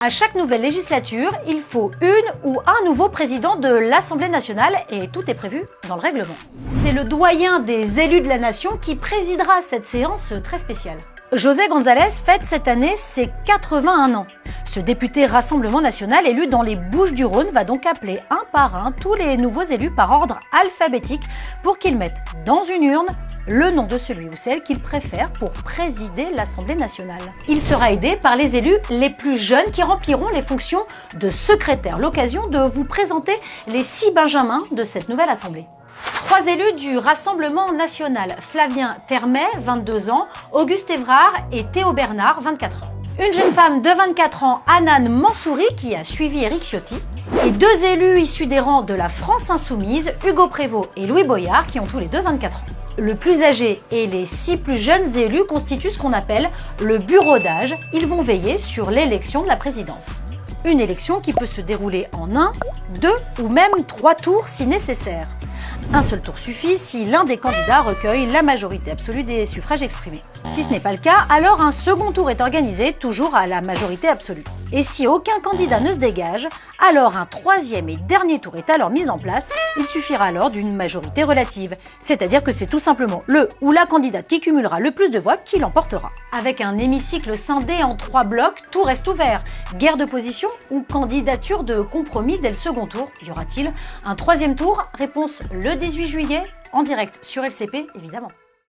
À chaque nouvelle législature, il faut une ou un nouveau président de l'Assemblée nationale et tout est prévu dans le règlement. C'est le doyen des élus de la nation qui présidera cette séance très spéciale. José González fête cette année ses 81 ans. Ce député Rassemblement national élu dans les Bouches-du-Rhône va donc appeler un par un tous les nouveaux élus par ordre alphabétique pour qu'ils mettent dans une urne le nom de celui ou celle qu'il préfère pour présider l'Assemblée nationale. Il sera aidé par les élus les plus jeunes qui rempliront les fonctions de secrétaire. L'occasion de vous présenter les 6 benjamins de cette nouvelle Assemblée. 3 élus du Rassemblement national, Flavien Termet, 22 ans, Auguste Evrard et Théo Bernard, 24 ans. Une jeune femme de 24 ans, Hanan Mansouri, qui a suivi Éric Ciotti, et 2 élus issus des rangs de la France insoumise, Hugo Prévost et Louis Boyard, qui ont tous les deux 24 ans. Le plus âgé et les 6 plus jeunes élus constituent ce qu'on appelle le bureau d'âge. Ils vont veiller sur l'élection de la présidence. Une élection qui peut se dérouler en 1, 2 ou même 3 tours si nécessaire. Un seul tour suffit si l'un des candidats recueille la majorité absolue des suffrages exprimés. Si ce n'est pas le cas, alors un second tour est organisé, toujours à la majorité absolue. Et si aucun candidat ne se dégage, alors un 3e et dernier tour est alors mis en place. Il suffira alors d'une majorité relative, c'est-à-dire que c'est tout simplement le ou la candidate qui cumulera le plus de voix qui l'emportera. Avec un hémicycle scindé en 3 blocs, tout reste ouvert. Guerre de position ou candidature de compromis dès le second tour? Y aura-t-il un 3e tour? Réponse le 18 juillet, en direct sur LCP évidemment.